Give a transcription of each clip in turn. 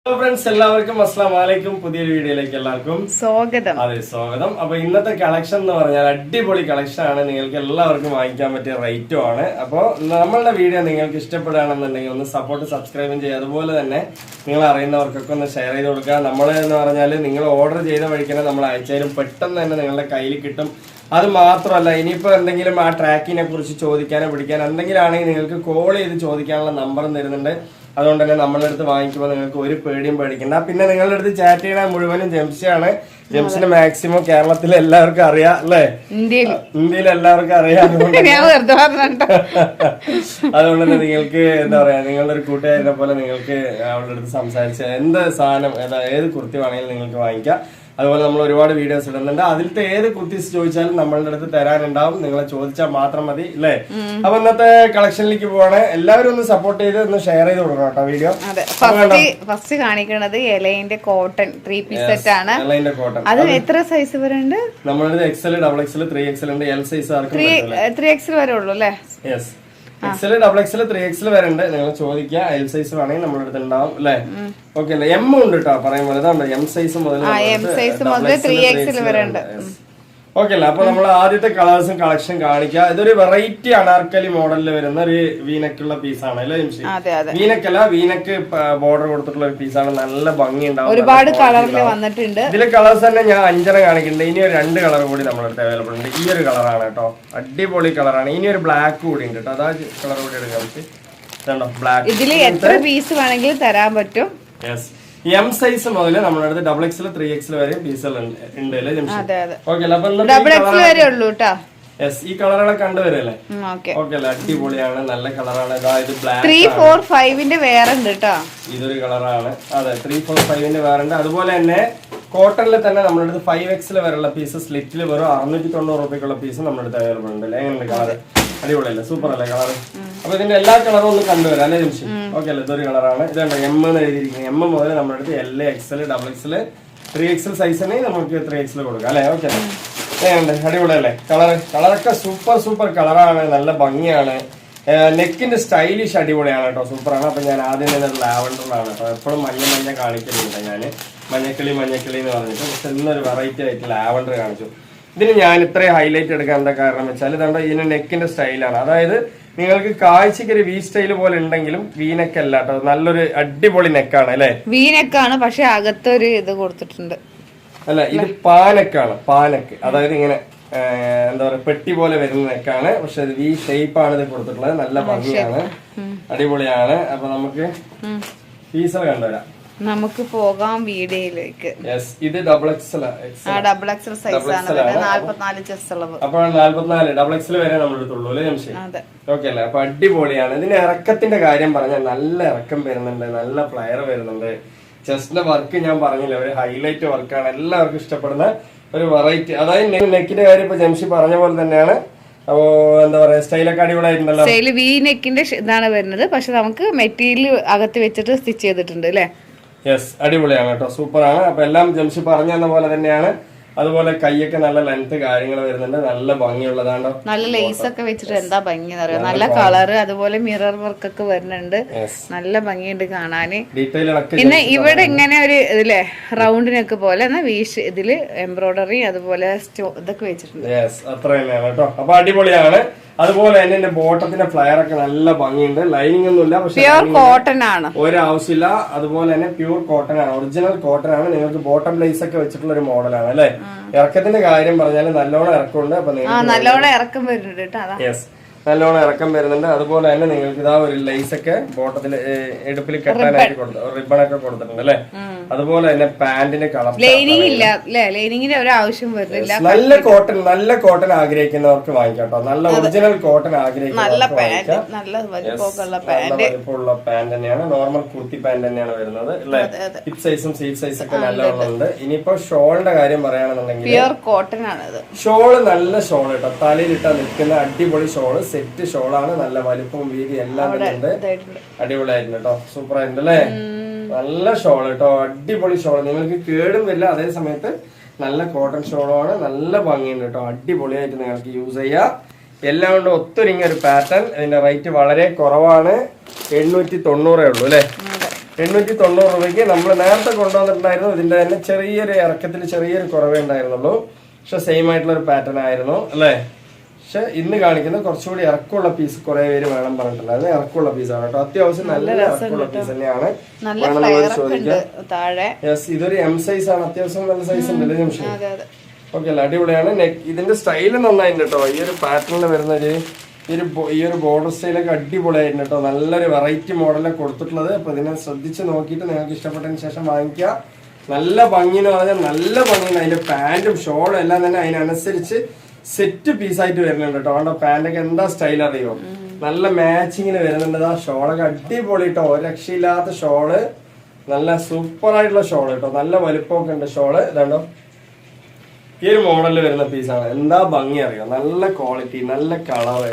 Hello friends, എല്ലാവർക്കും അസ്സലാമു അലൈക്കും. പുതിയൊരു വീഡിയോയിലേക്ക് എല്ലാവർക്കും സ്വാഗതം. അതെ, സ്വാഗതം. അപ്പൊ ഇന്നത്തെ കളക്ഷൻ എന്ന് പറഞ്ഞാൽ അടിപൊളി കളക്ഷൻ ആണ്. നിങ്ങൾക്ക് എല്ലാവർക്കും വാങ്ങിക്കാൻ പറ്റിയ റേറ്റും ആണ്. അപ്പോൾ നമ്മളുടെ വീഡിയോ നിങ്ങൾക്ക് ഇഷ്ടപ്പെടുകയാണെന്നുണ്ടെങ്കിൽ ഒന്ന് സബ്സ്ക്രൈബും ചെയ്യുക. അതുപോലെ തന്നെ നിങ്ങൾ അറിയുന്നവർക്കൊക്കെ ഒന്ന് ഷെയർ ചെയ്ത് കൊടുക്കുക. നമ്മൾ എന്ന് പറഞ്ഞാൽ നിങ്ങൾ ഓർഡർ ചെയ്ത വഴിക്കന്നെ നമ്മൾ അയച്ചാലും പെട്ടെന്ന് തന്നെ നിങ്ങളുടെ കയ്യിൽ കിട്ടും. അത് മാത്രമല്ല, ഇനിയിപ്പോൾ എന്തെങ്കിലും ആ ട്രാക്കിനെ കുറിച്ച് ചോദിക്കാനോ പിടിക്കാനോ എന്തെങ്കിലും ആണെങ്കിൽ നിങ്ങൾക്ക് കോൾ ചെയ്ത് ചോദിക്കാനുള്ള നമ്പറും തരുന്നുണ്ട്. അതുകൊണ്ട് തന്നെ നമ്മളുടെ അടുത്ത് വാങ്ങിക്കുമ്പോൾ നിങ്ങൾക്ക് ഒരു പേടിയും പേടിക്കണ്ട. പിന്നെ നിങ്ങളുടെ അടുത്ത് ചാറ്റ് ചെയ്യണ മുഴുവനും ജംഷിയാണ്. ജംഷിന് മാക്സിമം കേരളത്തിൽ എല്ലാവർക്കും അറിയാം, അല്ലേ? ഇന്ത്യയിൽ എല്ലാവർക്കും അറിയാം. അതുകൊണ്ട് തന്നെ നിങ്ങൾക്ക് എന്താ പറയാ, നിങ്ങളുടെ ഒരു കൂട്ടുകാരനെ പോലെ നിങ്ങൾക്ക് അവളുടെ അടുത്ത് സംസാരിച്ച് എന്ത് സാധനം ഏത് കുർത്തി വേണമെങ്കിലും നിങ്ങൾക്ക് വാങ്ങിക്കാം. അതുപോലെ നമ്മൾ ഒരുപാട് വീഡിയോസ് ഇടുന്നുണ്ട്. അതിലത്തെ ഏത് കുർത്തീസ് ചോദിച്ചാലും നമ്മളുടെ അടുത്ത് തരാനുണ്ടാവും. നിങ്ങളെ ചോദിച്ചാൽ മാത്രം മതി, അല്ലേ? അപ്പൊ ഇന്നത്തെ കളക്ഷനിലേക്ക് പോവാണ്. എല്ലാവരും ഒന്ന് സപ്പോർട്ട് ചെയ്ത് ഒന്ന് ഷെയർ ചെയ്ത് കൊടുക്കണം കേട്ടോ വീഡിയോ. ഫസ്റ്റ് കാണിക്കുന്നത് എലൈന്റെ കോട്ടൺ 3 പീസ് സെറ്റ് ആണ്. എലൈന്റെ കോട്ടൺ അത് എത്ര സൈസ് വരെ ഉണ്ട്? നമ്മളുടെ XL, XXL, 3XL ഉണ്ട്. L സൈസ് 3XL വരെ ഉള്ളൂ, അല്ലേ? യെസ്, XL, XXL, 3XL വരെ ഉണ്ട്. നിങ്ങൾ ചോദിക്കുക. L സൈസ് വേണമെങ്കിൽ നമ്മുടെ അടുത്ത് ഉണ്ടാവും, അല്ലേ? ഓക്കെ അല്ലേ? M ഉണ്ട് കേട്ടോ, പറയുമ്പോൾ ഇതാണ് M സൈസ് മുതൽ 3XL വരെ ഉണ്ട്. ഓക്കെ അല്ലേ? അപ്പൊ നമ്മൾ ആദ്യത്തെ കളേഴ്സും കളക്ഷൻ കാണിക്കുക. ഇതൊരു വെറൈറ്റി അനാർക്കലി മോഡലിൽ വരുന്ന ഒരു വീനക്കുള്ള പീസാണ്, അല്ലേ? വീനക്കല്ല, വീനക്ക് ബോർഡർ കൊടുത്തിട്ടുള്ള ഒരു പീസാണ്. നല്ല ഭംഗി ഉണ്ടാവും. ഒരുപാട് കളറിൽ വന്നിട്ടുണ്ട്. ഇതിലെ കളേഴ്സ് തന്നെ ഞാൻ 5 കാണിക്കുന്നുണ്ട്. ഇനി ഒരു 2 കളർ കൂടി നമ്മുടെ അടുത്ത് അവൈലബിൾ ഉണ്ട്. ഈ ഒരു കളറാണ് കേട്ടോ, അടിപൊളി കളറാണ്. ഇനി ഒരു ബ്ലാക്ക് കൂടി ഉണ്ട് കേട്ടോ. അതാ കളർ കൂടി എടുക്കാൻ പറ്റും. ബ്ലാക്ക്. ഇതിൽ എത്ര പീസ് വേണമെങ്കിലും തരാൻ പറ്റും. യെസ്, M സൈസ് മുതൽ നമ്മുടെ അടുത്ത് XXL, 3XL വരെ പീസുകൾ ഉണ്ട്, അല്ലേ? ഓക്കെ അല്ലേ? യെസ്, ഈ കളറുകളെ കണ്ടുവരല്ലേ? ഓക്കെ അല്ലേ? അടിപൊളിയാണ്, നല്ല കളറാണ്. ഇത് ബ്ലാക്ക് 345ന്റെ വേറെ ഉണ്ട് കേട്ടോ. ഇതൊരു കളറാണ്. അതെ, 345ന്റെ വേറെ ഉണ്ട്. അതുപോലെ തന്നെ കോട്ടണിൽ തന്നെ നമ്മുടെ അടുത്ത് 5XL വരെയുള്ള പീസ് സ്ലിറ്റിൽ വെറും 690 രൂപയ്ക്കുള്ള പീസ് നമ്മുടെ അടുത്ത് അവൈലബിൾ ഉണ്ട്, അല്ലേ? എങ്ങനെയുണ്ട് കളറ്? അടിപൊളിയല്ലേ? സൂപ്പർ അല്ലേ കളറ്? അപ്പൊ ഇതിന്റെ എല്ലാ കളറും ഒന്ന് കണ്ടുവരാം, അല്ലേ ജംഷി? ഓക്കെ അല്ലേ? ഇതൊരു കളറാണ്. ഇതുണ്ട് M എന്ന് എഴുതിയിരിക്കുന്നത്. M മുതൽ നമ്മുടെ അടുത്ത് L, XL, XXL, 3XL സൈസിന് നമുക്ക് 3XL കൊടുക്കാം, അല്ലേ? ഓക്കെ അല്ലേ? എങ്ങനെയുണ്ട്? അടിപൊളിയല്ലേ? കളറൊക്കെ സൂപ്പർ കളറാണ്, നല്ല ഭംഗിയാണ്. നെക്കിന്റെ സ്റ്റൈലിഷ് അടിപൊളിയാണ് കേട്ടോ, സൂപ്പറാണ്. അപ്പൊ ഞാൻ ആദ്യം തന്നെ ലാവൻഡറിലാണ് കേട്ടോ. എപ്പോഴും മഞ്ഞ കാണിക്കുന്നുണ്ട് ഞാൻ, മഞ്ഞക്കിളി എന്ന് പറഞ്ഞിട്ട്. പക്ഷെ ഇന്നൊരു വെറൈറ്റി ആയിട്ട് ലാവൻഡർ കാണിച്ചു. ഇതിന് ഞാൻ ഇത്രയും ഹൈലൈറ്റ് എടുക്കാൻ എന്താ കാരണം വെച്ചാൽ ഇതാണ്ട് ഇതിന്റെ നെക്കിന്റെ സ്റ്റൈലാണ്. അതായത് നിങ്ങൾക്ക് കാഴ്ചക്ക് ഒരു V സ്റ്റൈല് പോലെ ഉണ്ടെങ്കിലും V-നെക്ക് അല്ല കേട്ടോ, നല്ലൊരു അടിപൊളി നെക്കാണ്, അല്ലെ? V-നെക്കാണ്, പക്ഷെ അകത്തൊരു ഇത് കൊടുത്തിട്ടുണ്ട്. അല്ല, ഇത് പാനക്കാണ്. പാനക്ക് അതായത് ഇങ്ങനെ എന്താ പറയാ, പെട്ടി പോലെ വരുന്ന നെക്കാണ്. പക്ഷെ ഇത് V ഷേപ്പാണ് ഇത് കൊടുത്തിട്ടുള്ളത്. നല്ല ഭംഗിയാണ്, അടിപൊളിയാണ്. അപ്പൊ നമുക്ക് പീസുകൾ കണ്ടുവരാം. നമുക്ക് പോകാം വീഡിയോയിലേക്ക്. ഇത് XXL സൈസ് ആണ്, 44 ചെസ്റ്റ് അളവ്. അപ്പൊ 44 XXL വരെ നമ്മൾ എടുത്തുള്ളൂ, അല്ലേ ജംഷി? ഓക്കെ അല്ലേ? അപ്പൊ അടിപൊളിയാണ്. ഇതിന്റെ ഇറക്കത്തിന്റെ കാര്യം പറഞ്ഞാൽ നല്ല ഇറക്കം വരുന്നുണ്ട്, നല്ല ഫ്ലയർ വരുന്നുണ്ട്. ചെസ്റ്റിന്റെ വർക്ക് ഞാൻ പറഞ്ഞില്ല, ഒരു ഹൈലൈറ്റ് വർക്കാണ്. എല്ലാവർക്കും ഇഷ്ടപ്പെടുന്ന ഒരു വെറൈറ്റി. അതായത് നെക്കിന്റെ കാര്യം ഇപ്പൊ ജംഷി പറഞ്ഞ പോലെ തന്നെയാണ്. അപ്പോ എന്താ പറയാ, സ്റ്റൈലൊക്കെ അടിപൊളിയായിട്ടുണ്ടല്ലോ. സ്റ്റൈല് V നെക്കിന്റെ ഇതാണ് വരുന്നത്, പക്ഷെ നമുക്ക് മെറ്റീരിയൽ അകത്ത് വെച്ചിട്ട് സ്റ്റിച്ച് ചെയ്തിട്ടുണ്ട്, അല്ലേ? യെസ്, അടിപൊളിയാണ് കേട്ടോ, സൂപ്പറാണ്. അപ്പൊ എല്ലാം ജംഷി പറഞ്ഞു തന്ന പോലെ തന്നെയാണ്. അതുപോലെ കൈയൊക്കെ നല്ല ലെങ്ത് കാര്യങ്ങൾ വരുന്നുണ്ട്, നല്ല ഭംഗിയുള്ളതാണോ. നല്ല ലേസ് ഒക്കെ വെച്ചിട്ട് എന്താ ഭംഗി എന്ന് പറയാം. നല്ല കളറ്, അതുപോലെ മിറർ വർക്ക് ഒക്കെ വരുന്നുണ്ട്, നല്ല ഭംഗിയുണ്ട് കാണാന്. പിന്നെ ഇവിടെ ഇങ്ങനെ ഒരു ഇതിലെ റൗണ്ടിനൊക്കെ പോലെ വീഷ് ഇതില് എംബ്രോയിഡറി അതുപോലെ ഇതൊക്കെ വെച്ചിട്ടുണ്ട്. അത്ര തന്നെയാണ് കേട്ടോ. അപ്പൊ അടിപൊളിയാണ്. അതുപോലെ തന്നെ എന്റെ ബോട്ടത്തിന്റെ ഫ്ലയർ ഒക്കെ നല്ല ഭംഗിയുണ്ട്. ലൈനിങ് ഒന്നുമില്ല, പക്ഷെ പ്യൂർ കോട്ടൺ ആണ്, ഒരാവശ്യമില്ല. അതുപോലെ തന്നെ പ്യൂർ കോട്ടൺ ആണ്, ഒറിജിനൽ കോട്ടൺ ആണ്. നിങ്ങൾക്ക് ബോട്ടം ലേസ് ഒക്കെ വെച്ചിട്ടുള്ള ഒരു മോഡലാണ്, അല്ലെ? ഇറക്കത്തിന്റെ കാര്യം പറഞ്ഞാൽ നല്ലോണം ഇറക്കമുണ്ട്. അപ്പൊ നല്ലോണം ഇറക്കം വരുന്നുണ്ട്. യെസ്, നല്ലോണം ഇറക്കം വരുന്നുണ്ട്. അതുപോലെ തന്നെ നിങ്ങൾക്ക് ഇതാ ഒരു ലേസ് ഒക്കെ ബോട്ടത്തിൽ ഇടുപ്പിൽ കെട്ടാനായിട്ട് റിബണൊക്കെ കൊടുത്തിട്ടുണ്ട്, അല്ലെ? അതുപോലെ തന്നെ പാന്റിന്റെ കളർ ലൈനിങ്ങിന്റെ ഒരു ആവശ്യം വരുന്നില്ല. നല്ല കോട്ടൺ ആഗ്രഹിക്കുന്നവർക്ക് വാങ്ങിക്കാം കേട്ടോ. നല്ല ഒറിജിനൽ കോട്ടൺ ആഗ്രഹിക്കുന്നവർക്ക് വാങ്ങിക്കാം. നല്ല വലിപ്പമുള്ള പാന്റ് തന്നെയാണ്, നോർമൽ കുർത്തി പാന്റ് തന്നെയാണ് വരുന്നത്, അല്ലെ? ഹിപ്പ് സൈസും സ്ലീവ് സൈസ് ഒക്കെ നല്ലോണമുണ്ട്. ഇനിയിപ്പോ ഷോളിന്റെ കാര്യം പറയുകയാണെന്നുണ്ടെങ്കിൽ പ്യൂർ കോട്ടൺ ആണ്. ഷോള് നല്ല ഷോൾ കേട്ടോ, തലയിലിട്ടാ നിൽക്കുന്ന അടിപൊളി ഷോള്, സെറ്റ് ഷോളാണ്. നല്ല വലിപ്പവും വീതി എല്ലാം ഉണ്ട്, അടിപൊളിയായിരുന്നു കേട്ടോ, സൂപ്പർ ആയിട്ടുണ്ട്, അല്ലേ? നല്ല ഷോൾ കേട്ടോ, അടിപൊളി ഷോൾ. നിങ്ങൾക്ക് കേടും വരില്ല, അതേ സമയത്ത് നല്ല കോട്ടൺ ഷോളാണ്, നല്ല ഭംഗിയുണ്ട് കേട്ടോ, അടിപൊളിയായിട്ട് നിങ്ങൾക്ക് യൂസ് ചെയ്യാം. എല്ലാം കൊണ്ട് ഒത്തൊരുങ്ങിയ ഒരു പാറ്റേൺ. ഇതിന്റെ റേറ്റ് വളരെ കുറവാണ്, 890 ഉള്ളൂ, അല്ലേ? 890 രൂപയ്ക്ക് നമ്മൾ നേരത്തെ കൊണ്ടുവന്നിട്ടുണ്ടായിരുന്നു. ഇതിന്റെ തന്നെ ചെറിയൊരു ഇറക്കത്തിൽ ചെറിയൊരു കുറവേ ഉണ്ടായിരുന്നുള്ളൂ. പക്ഷെ സെയിം ആയിട്ടുള്ള ഒരു പാറ്റേൺ ആയിരുന്നു അല്ലേ. പക്ഷെ ഇന്ന് കാണിക്കുന്ന കുറച്ചുകൂടി ഇറക്കമുള്ള പീസ് കുറെ പേര് വേണം പറഞ്ഞിട്ടുണ്ടായിരുന്നു. ഇറക്കമുള്ള പീസാണ് കേട്ടോ. അത്യാവശ്യം നല്ല ഇറക്കമുള്ള പീസ് തന്നെയാണ്. യെസ്, ഇതൊരു എം സൈസ് ആണ്. അത്യാവശ്യം നല്ല സൈസ് ഉണ്ടല്ലേ നിമിഷം. ഓക്കെ അല്ല, അടിപൊളിയാണ്. ഇതിന്റെ സ്റ്റൈല് നന്നായിട്ടുണ്ട് കേട്ടോ. ഈ ഒരു പാറ്റേണിൽ വരുന്ന ഈ ഒരു ബോർഡർ സ്റ്റൈലൊക്കെ അടിപൊളിയായിട്ടുണ്ട് കേട്ടോ. നല്ലൊരു വെറൈറ്റി മോഡലൊക്കെ കൊടുത്തിട്ടുള്ളത്. അപ്പൊ ഇതിനെ ശ്രദ്ധിച്ച് നോക്കിയിട്ട് നിങ്ങൾക്ക് ഇഷ്ടപ്പെട്ടതിന് ശേഷം വാങ്ങിക്കുക. നല്ല ഭംഗി എന്ന് പറഞ്ഞാൽ നല്ല ഭംഗിയുണ്ട്. അതിന്റെ പാന്റും ഷോളും എല്ലാം തന്നെ അതിനനുസരിച്ച് സെറ്റ് പീസായിട്ട് വരുന്നുണ്ട് കേട്ടോ. അതുകൊണ്ട് പാന്റൊക്കെ എന്താ സ്റ്റൈൽ അറിയോ, നല്ല മാച്ചിങ്ങിന് വരുന്നുണ്ട്. ആ ഷോളൊക്കെ അടിപൊളി കേട്ടോ. ഒരു രക്ഷയില്ലാത്ത ഷോള്, നല്ല സൂപ്പർ ആയിട്ടുള്ള ഷോള് കേട്ടോ. നല്ല വലുപ്പമൊക്കെ ഉണ്ട് ഷോള്. ഇതാണ്ടോ ഈ ഒരു മോഡലിൽ വരുന്ന പീസാണ്. എന്താ ഭംഗി അറിയോ, നല്ല ക്വാളിറ്റി, നല്ല കളറ്,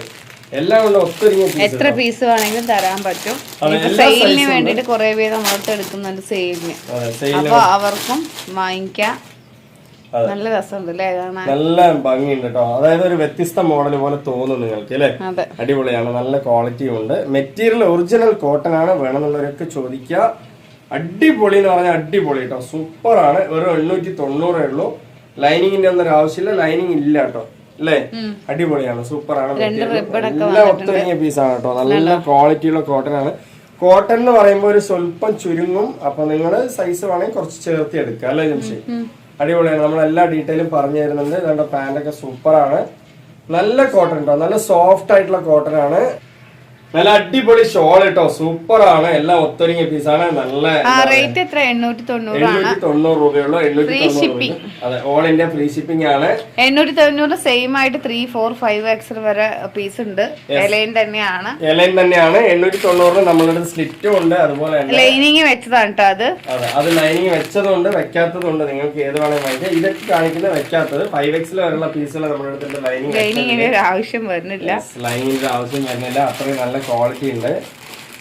എല്ലാം കൊണ്ട് ഒത്തൊരുങ്ങിയ പീസ്. എത്ര പീസ് വേണമെങ്കിലും തരാൻ പറ്റും. സെയിലിന് വേണ്ടിട്ട് കുറെ പേര് നമ്മളടുത്ത് എടുക്കുന്നുണ്ട് സെയിലിന്. അപ്പൊ അവർക്കും വാങ്ങിക്കാം. നല്ല രസമുണ്ട് അല്ലേ, നല്ല ഭംഗിയുണ്ട് കേട്ടോ. അതായത് ഒരു വ്യത്യസ്ത മോഡൽ പോലെ തോന്നും നിങ്ങൾക്ക് അല്ലെ. അടിപൊളിയാണ്, നല്ല ക്വാളിറ്റിയും ഉണ്ട്. മെറ്റീരിയൽ ഒറിജിനൽ കോട്ടൺ ആണ്. വേണമെന്നുള്ളവരൊക്കെ ചോദിക്കുക. അടിപൊളി എന്ന് പറഞ്ഞാൽ അടിപൊളി കേട്ടോ. സൂപ്പർ ആണ്. വെറും 890 ഉള്ളൂ. ലൈനിങ്ങിന്റെ ഒന്നും ഒരു ആവശ്യമില്ല. ലൈനിങ് ഇല്ല കേട്ടോ അല്ലേ. അടിപൊളിയാണ്, സൂപ്പർ ആണ്. എല്ലാം ഒത്തൊരുങ്ങിയ പീസാണ് കേട്ടോ. നല്ല ക്വാളിറ്റിയുള്ള കോട്ടൺ ആണ്. കോട്ടൺ എന്ന് പറയുമ്പോൾ ഒരു സ്വല്പം ചുരുങ്ങും. അപ്പൊ നിങ്ങൾ സൈസ് വേണമെങ്കിൽ കുറച്ച് ചേർത്തി എടുക്കുക അല്ലേ നിമിഷം. അടിപൊളിയാണ്. നമ്മൾ എല്ലാ ഡീറ്റെയിലും പറഞ്ഞു തരുന്നുണ്ട്. ഇതുകൊണ്ട് പാന്റൊക്കെ സൂപ്പർ ആണ്. നല്ല കോട്ടൺ കേട്ടോ. നല്ല സോഫ്റ്റ് ആയിട്ടുള്ള കോട്ടൺ ആണ്. നല്ല അടിപൊളി ഷോൾ കേട്ടോ. സൂപ്പർ ആണ്. എല്ലാം ഒത്തൊരുങ്ങിയ പീസാണ്. നല്ല റേറ്റ് എത്ര? 890 രൂപയുള്ളൂ. 890. അതെ, ഓൾ ഇന്ത്യ ഫ്രീ ഷിപ്പിംഗ് ആണ്. 890 സെയിം ആയിട്ട് 3, 4, 5 വരെ പീസ് ഉണ്ട്. എലൈൻ തന്നെയാണ്. 890 നമ്മളുടെ സ്ലിറ്റും ഉണ്ട്. അതുപോലെ ലൈനിങ് വെച്ചതാണ് കേട്ടോ അത്. അതെ, അത് ലൈനിങ് വെച്ചതുണ്ട്, വെക്കാത്തതുണ്ട്. നിങ്ങൾക്ക് ഏത് വേണമെങ്കിൽ വാങ്ങിക്കാം. ഇതൊക്കെ കാണിക്കുന്നത് വെക്കാത്തത്. 5X വരെയുള്ള പീസുകൾ നമ്മുടെ അടുത്തുണ്ട്. ലൈനിങ്ങിന്റെ ആവശ്യം വരുന്നില്ല. ലൈനിങ്ങിന്റെ ആവശ്യം വരുന്നില്ല. അത്രയും നല്ല ക്വാളിറ്റി ഉണ്ട്.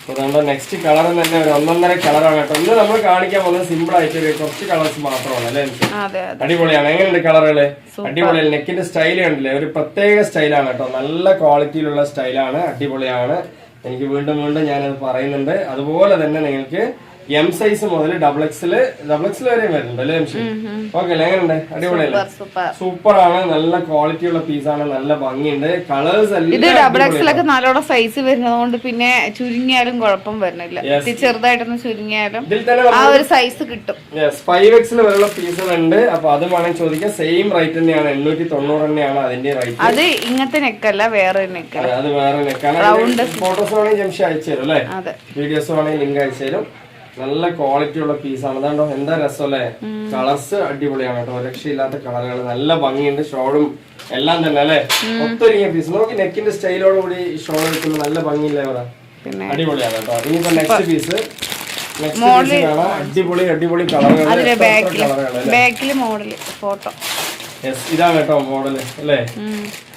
അതുകൊണ്ട് നെക്സ്റ്റ് കളർ തന്നെ ഒരു 1.5 കളറാണ് കേട്ടോ. ഇന്ന് നമ്മൾ കാണിക്കാൻ പോകുന്നത് സിമ്പിൾ ആയിട്ട് കുറച്ച് കളേഴ്സ് മാത്രമാണ് അല്ലേ. അടിപൊളിയാണ്. എങ്ങനെയുണ്ട് കളറുകള്? അടിപൊളിയാണ്. നെക്കിന്റെ സ്റ്റൈൽ കണ്ടില്ലേ, ഒരു പ്രത്യേക സ്റ്റൈലാണ് കേട്ടോ. നല്ല ക്വാളിറ്റിയിലുള്ള സ്റ്റൈലാണ്. അടിപൊളിയാണ്. എനിക്ക് വീണ്ടും ഞാനത് പറയുന്നുണ്ട്. അതുപോലെ തന്നെ നിങ്ങൾക്ക് എം സൈസ് മുതൽ XXL വരെ വരുന്നുണ്ട് അല്ലേ. ഓക്കെ അല്ലേ, എങ്ങനെയുണ്ട്? അടിപൊളിയല്ലേ, സൂപ്പർ ആണ്. നല്ല ക്വാളിറ്റിയുള്ള പീസാണ്. നല്ല ഭംഗിയുണ്ട്. കളേഴ്സ് എല്ലാം നല്ലോണം സൈസ് വരുന്നതുകൊണ്ട് പിന്നെ ചുരുങ്ങിയാലും കുഴപ്പം വരുന്നില്ല. ചെറുതായിട്ടൊന്ന് ചുരുങ്ങിയാലും ആ ഒരു സൈസ് കിട്ടും. 5X വരെയുള്ള പീസുകളുണ്ട്. അപ്പൊ അത് വേണമെങ്കിൽ ചോദിക്കാം. സെയിം റേറ്റ് തന്നെയാണ്. 890 തന്നെയാണ് അതിന്റെ റേറ്റ്. അത് ഇങ്ങനത്തെ നെക്കല്ല, വേറെ നെക്കല്ല. അത് വേറെ നെക്കാണ്. ഫോട്ടോസ് വേണമെങ്കിൽ ജംഷി അയച്ചു തരും അല്ലേ. വീഡിയോസ് വേണമെങ്കിൽ ലിങ്ക് അയച്ചു തരും. നല്ല ക്വാളിറ്റി ഉള്ള പീസാണ്. അതാണ്ടോ എന്താ രസം അല്ലേ. കളേഴ്സ് അടിപൊളിയാണ് കേട്ടോ. രക്ഷയില്ലാത്ത കളറുകൾ. നല്ല ഭംഗിയുണ്ട്. ഷോളും എല്ലാം തന്നെ അല്ലെ. ഒത്തൊരുങ്ങിയ പീസ്. നോക്കി നെക്കിന്റെ സ്റ്റൈലോട് കൂടി ഷോൾ എടുക്കുമ്പോൾ നല്ല ഭംഗിയില്ലേ അവിടെ. അടിപൊളിയാണ് കേട്ടോ. ഇനിയിപ്പോ നെക്സ്റ്റ് പീസ് കാണാം. അടിപൊളി കളറുകൾ. ഇതാണ് കേട്ടോ മോഡല് അല്ലേ.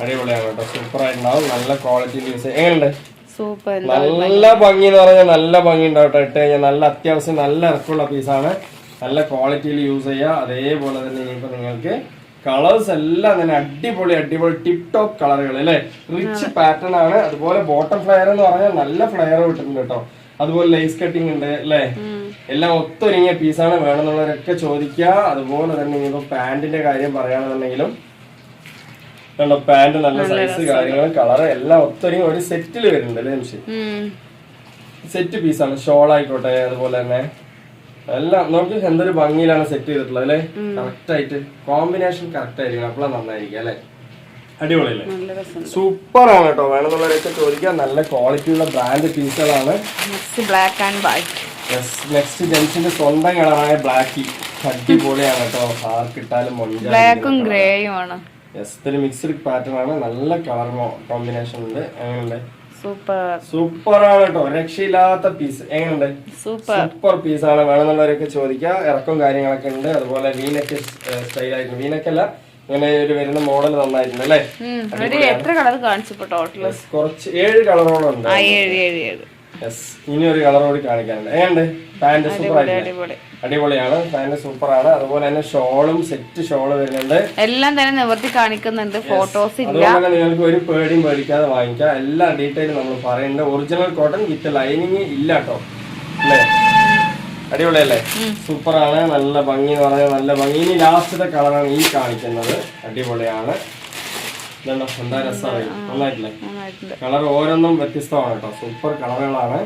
അടിപൊളിയാണ് കേട്ടോ. സൂപ്പർ ആയിട്ടുണ്ടാവും. നല്ല ക്വാളിറ്റി പീസ്. എങ്ങനെയുണ്ട്? നല്ല ഭംഗി എന്ന് പറഞ്ഞാൽ നല്ല ഭംഗി ഉണ്ടാവട്ടെ. ഇട്ട് കഴിഞ്ഞാൽ നല്ല അത്യാവശ്യം നല്ല ഇറക്കമുള്ള പീസാണ്. നല്ല ക്വാളിറ്റിയിൽ യൂസ് ചെയ്യുക. അതേപോലെ തന്നെ ഇനിയിപ്പോ നിങ്ങൾക്ക് കളേഴ്സ് എല്ലാം തന്നെ അടിപൊളി ടിപ് ടോപ്പ് കളറുകൾ അല്ലെ. റിച്ച് പാറ്റേൺ ആണ്. അതുപോലെ ബോട്ടം ഫ്ലെയർ എന്ന് പറഞ്ഞാൽ നല്ല ഫ്ലെയർ വിട്ടിട്ടുണ്ട് കേട്ടോ. അതുപോലെ ലേസ് കട്ടിങ് ഉണ്ട് അല്ലെ. എല്ലാം ഒത്തൊരുങ്ങിയ പീസാണ്. വേണമെന്നുള്ളവരൊക്കെ ചോദിക്കുക. അതുപോലെ തന്നെ ഇനിയിപ്പോ പാന്റിന്റെ കാര്യം പറയുകയാണെന്നുണ്ടെങ്കിലും പാന്റ് നല്ല സൈസ് കാര്യങ്ങൾ കളറ് എല്ലാം ഒത്തൊരുങ്ങി ഒരു സെറ്റിൽ വരുന്നുണ്ട് അല്ലേ. സെറ്റ് പീസാണ്. ഷോൾ ആയിക്കോട്ടെ അതുപോലെ തന്നെ എല്ലാം നോക്കി എന്തൊരു ഭംഗിയിലാണ് സെറ്റ് ചെയ്തിട്ടുള്ളത് അല്ലെ. കറക്റ്റ് ആയിട്ട് കോമ്പിനേഷൻ കറക്റ്റ് ആയിരിക്കണം. അപ്പോഴാണ് നന്നായിരിക്കും അല്ലെ. അടിപൊളിയല്ലേ, സൂപ്പർ ആണ് കേട്ടോ. വേണമെന്നുള്ളവരൊക്കെ ചോദിക്കാം. നല്ല ക്വാളിറ്റിയുള്ള ബ്രാൻഡ് പീസുകളാണ്. നെക്സ്റ്റ് ജെൻസിന്റെ സ്വന്തം കളറായ ബ്ലാക്ക്. അടിപൊളിയാണ് കേട്ടോ. ആർക്കിട്ടാലും ബ്ലാക്കും ഗ്രേയും ആണ്. ഇതൊരു മിക്സ്ഡ് പാറ്റേൺ ആണ്. നല്ല കളർ കോമ്പിനേഷൻ ഉണ്ട്. എങ്ങനെയുണ്ട്? സൂപ്പർ ആണ് കേട്ടോ. രക്ഷയില്ലാത്ത പീസ്. എങ്ങനെയുണ്ട്? സൂപ്പർ പീസാണ്. വേണമെന്നുള്ളവരൊക്കെ ചോദിക്കുക. ഇറക്കം കാര്യങ്ങളൊക്കെ ഉണ്ട്. അതുപോലെ വീനക്ക് സ്റ്റൈൽ ആയിട്ട്, വീനക്കല്ല ഇങ്ങനെ ഒരു വരുന്ന മോഡൽ നന്നായിട്ടുണ്ട് അല്ലേ. എത്ര കളർ കാണിച്ചു? കുറച്ച് 7 കളറോളം ഉണ്ട്. ഇനി ഒരു കളർ കൂടി കാണിക്കാനുണ്ട്. എങ്ങനെയുണ്ട്? പാന്റ് സൂപ്പർ ആയിട്ട് അടിപൊളിയാണ്. പാന്റ് സൂപ്പർ ആണ്. അതുപോലെ തന്നെ ഷോളും സെറ്റ് ഷോള് വരുന്നുണ്ട്. എല്ലാം തന്നെ നിവർത്തി കാണിക്കുന്നുണ്ട്. ഫോട്ടോസ് ഇല്ല. അതുപോലെ നിങ്ങൾക്ക് ഒരു പേടിയും പേടിക്കാതെ വാങ്ങിക്കാം. എല്ലാ ഡീറ്റെയിലും നമ്മൾ പറയുന്നുണ്ട്. ഒറിജിനൽ കോട്ടൺ വിത്ത് ലൈനിങ് ഇല്ല കേട്ടോ അല്ലേ. അടിപൊളിയല്ലേ? സൂപ്പറാണ്, നല്ല ഭംഗി എന്ന് പറഞ്ഞാൽ നല്ല ഭംഗി. ഇനി ലാസ്റ്റത്തെ കളറാണ് ഈ കാണിക്കുന്നത്. അടിപൊളിയാണ്, ഇതുണ്ടോ എന്താ രസമായി, നന്നായിട്ടില്ലേ? കളർ ഓരോന്നും വ്യത്യസ്തമാണ് കേട്ടോ, സൂപ്പർ കളറുകളാണ്.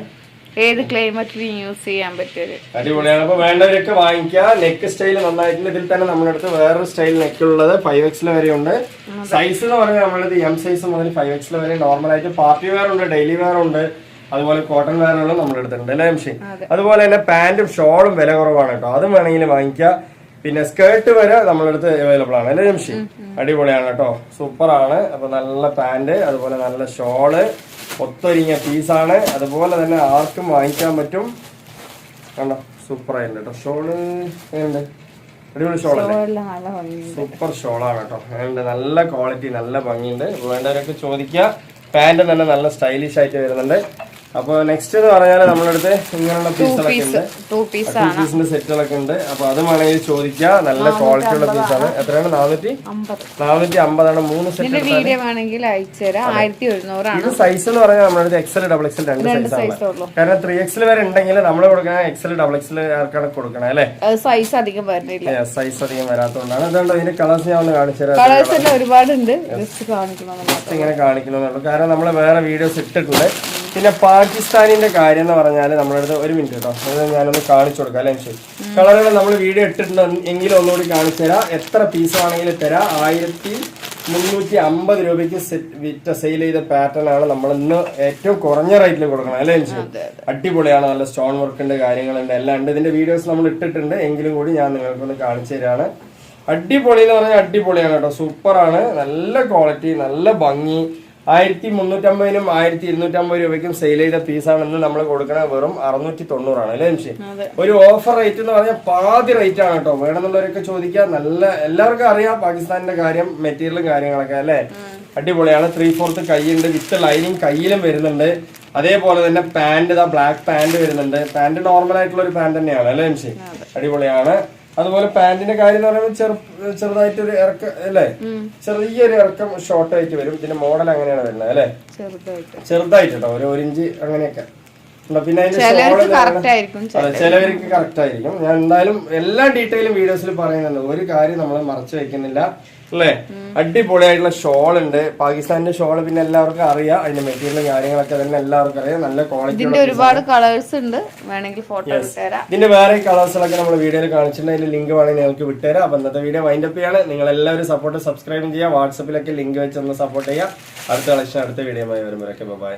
ഏത് ക്ലൈമറ്റിലും യൂസ് ചെയ്യാൻ പറ്റിയത് അടിപൊളിയാണ്. അപ്പൊ വേണ്ടവരൊക്കെ വാങ്ങിക്കുക. നെക്ക് സ്റ്റൈൽ നന്നായിട്ടുണ്ട്. ഇതിൽ തന്നെ നമ്മുടെ അടുത്ത് വേറൊരു സ്റ്റൈൽ നെക്കുള്ളത് 5X വരെ ഉണ്ട്. സൈസ് എന്ന് പറഞ്ഞാൽ നമ്മളത് M സൈസ് മുതൽ 5X വരെ നോർമൽ ആയിട്ട് പാർട്ടി വെയർ ഉണ്ട്, ഡെയിലി വെയർ ഉണ്ട്, അതുപോലെ കോട്ടൺ വെയറുകളും നമ്മുടെ അടുത്തുണ്ട് അല്ലേ എംഷി? അതുപോലെ തന്നെ പാന്റും ഷോളും വില കുറവാണ് കേട്ടോ, അതും വേണമെങ്കിൽ വാങ്ങിക്കുക. പിന്നെ സ്കേർട്ട് വരെ നമ്മുടെ അടുത്ത് അവൈലബിൾ ആണ് അല്ലേ എംഷി? അടിപൊളിയാണ് കേട്ടോ, സൂപ്പറാണ്. അപ്പൊ നല്ല പാന്റ്, അതുപോലെ നല്ല ഷോള്, ഒത്തൊരുങ്ങിയ പീസാണ്. അതുപോലെ തന്നെ ആർക്കും വാങ്ങിക്കാൻ പറ്റും. കണ്ടോ സൂപ്പറായിട്ടുണ്ട് കേട്ടോ. ഷോള് എങ്ങനെയുണ്ട്? അടിപൊളി ഷോളല്ലേ? സൂപ്പർ ഷോളാണ് കേട്ടോ, അതുകൊണ്ട് നല്ല ക്വാളിറ്റി, നല്ല ഭംഗിയുണ്ട്. വേണ്ടവരൊക്കെ ചോദിക്കുക. പാന്റ് തന്നെ നല്ല സ്റ്റൈലിഷ് ആയിട്ട് വരുന്നുണ്ട്. അപ്പൊ നെക്സ്റ്റ് എന്ന് പറഞ്ഞാൽ നമ്മളടുത്ത് ഇങ്ങനെയുള്ള പീസുകളൊക്കെ ഉണ്ട്, പീസിന്റെ സെറ്റുകളൊക്കെ ഉണ്ട്. അപ്പൊ അത് വേണമെങ്കിൽ ചോദിക്കുക. നല്ല ക്വാളിറ്റി ഉള്ള പീസാണ്. എത്രയാണ്? 450 3 സെറ്റ്. ഇത് സൈസ് എന്ന് പറഞ്ഞാൽ നമ്മുടെ XL ഡബിൾ XL 2 സൈസാണ്. കാരണം 3XL വരെ ഉണ്ടെങ്കിൽ നമ്മൾ കൊടുക്കണ XL ഡബിൾ XL ആർക്കാണ് കൊടുക്കണേ അല്ലേ? സൈസ് അധികം വരുന്നില്ല, സൈസ് അധികം വരാത്തതുകൊണ്ടാണ്. അതുകൊണ്ട് ഇതിന്റെ കളേഴ്സ് ഞാൻ ഒന്ന് കാണിച്ചു തരാം. ഒരുപാടുണ്ട്, ഇങ്ങനെ കാണിക്കണമെന്നുള്ളൂ. കാരണം നമ്മൾ വേറെ വീഡിയോസ് ഇട്ടിട്ടുണ്ട്. പിന്നെ പാകിസ്ഥാനിന്റെ കാര്യം എന്ന് പറഞ്ഞാൽ നമ്മുടെ അടുത്ത് ഒരു മിനിറ്റ് കേട്ടോ, അത് ഞാനൊന്ന് കാണിച്ചു കൊടുക്കാം അല്ലേ? ശരി, കളറുകൾ നമ്മൾ വീഡിയോ ഇട്ടിട്ടുണ്ട് എങ്കിലും ഒന്നുകൂടി കാണിച്ചു തരാം. എത്ര പീസ് ആണെങ്കിലും തരാം. 1350 രൂപയ്ക്ക് വിറ്റ സെയിൽ ചെയ്ത പാറ്റേൺ ആണ് നമ്മൾ ഇന്ന് ഏറ്റവും കുറഞ്ഞ റേറ്റിൽ കൊടുക്കണം അല്ലേ? അടിപൊളിയാണ്, നല്ല സ്റ്റോൺ വർക്കുണ്ട്, കാര്യങ്ങളുണ്ട്, എല്ലാം ഉണ്ട്. ഇതിന്റെ വീഡിയോസ് നമ്മൾ ഇട്ടിട്ടുണ്ട് എങ്കിലും കൂടി ഞാൻ നിങ്ങൾക്കൊന്ന് കാണിച്ചു തരാണ്. അടിപൊളി എന്ന് പറഞ്ഞാൽ അടിപൊളിയാണ് കേട്ടോ, സൂപ്പറാണ്, നല്ല ക്വാളിറ്റി, നല്ല ഭംഗി. 1350 1250 രൂപയ്ക്കും സെയിൽ ചെയ്ത പീസാണെന്ന് നമ്മൾ കൊടുക്കണ വെറും 690 ആണ് അല്ലേ എംഷി? ഒരു ഓഫർ റേറ്റ് എന്ന് പറഞ്ഞാൽ പാതി റേറ്റ് ആണ് കേട്ടോ. വേണമെന്നുള്ളവരൊക്കെ ചോദിക്കാം. നല്ല എല്ലാവർക്കും അറിയാം പാകിസ്ഥാനിന്റെ കാര്യം, മെറ്റീരിയലും കാര്യങ്ങളൊക്കെ അല്ലേ? അടിപൊളിയാണ്. 3/4 കൈയുണ്ട്, വിത്ത് ലൈനിങ് കയ്യിലും വരുന്നുണ്ട്. അതേപോലെ തന്നെ പാന്റ്, ബ്ലാക്ക് പാന്റ് വരുന്നുണ്ട്. പാന്റ് നോർമൽ ആയിട്ടുള്ള ഒരു പാന്റ് തന്നെയാണ് അല്ലേ എംഷി? അടിപൊളിയാണ്. അതുപോലെ പാന്റിന്റെ കാര്യം എന്ന് പറയുമ്പോൾ ചെറുതായിട്ടൊരു ഇറക്കം അല്ലേ? ചെറിയൊരു ഇറക്കം ഷോർട്ട് ആയിട്ട് വരും. ഇതിന്റെ മോഡൽ അങ്ങനെയാണ് വരുന്നത് അല്ലേ? ചെറുതായിട്ട് കേട്ടോ, ഒരു 1 ഇഞ്ച് അങ്ങനെയൊക്കെ. പിന്നെ അതിന്റെ ചിലവർക്ക് കറക്റ്റ് ആയിരിക്കും. ഞാൻ എന്തായാലും എല്ലാ ഡീറ്റെയിലും വീഡിയോസിൽ പറയുന്നുണ്ട്, ഒരു കാര്യം നമ്മൾ മറച്ചു വെക്കുന്നില്ല അല്ലേ? അടിപൊളിയായിട്ടുള്ള ഷോൾ ഉണ്ട്, പാകിസ്ഥാനിന്റെ ഷോള്. പിന്നെ എല്ലാവർക്കും അറിയാം അതിന്റെ മെറ്റീരിയലും കാര്യങ്ങളൊക്കെ തന്നെ എല്ലാവർക്കും അറിയാം. നല്ല ക്വാളിറ്റി, ഒരുപാട് കളേഴ്സ് ഉണ്ട്, വേണമെങ്കിൽ ഫോട്ടോ വിട്ടുതരാം. ഇതിന്റെ വേറെ കളേഴ്സുകളൊക്കെ നമ്മൾ വീഡിയോയിൽ കാണിച്ചിട്ടുണ്ട്. അതിന്റെ ലിങ്ക് വേണമെങ്കിൽ നിങ്ങൾക്ക് വിട്ടുതരാം. അപ്പൊ ഇന്നത്തെ വീഡിയോ വൈൻഡപ്പ് ചെയ്യാണ്. നിങ്ങൾ എല്ലാവരും സപ്പോർട്ട് സബ്സ്ക്രൈബ് ചെയ്യുക, വാട്സപ്പിലൊക്കെ ലിങ്ക് വെച്ചൊന്ന് സപ്പോർട്ട് ചെയ്യുക. അടുത്ത കളക്ഷൻ അടുത്ത വീഡിയോ വരുമ്പോഴൊക്കെ ബൈ.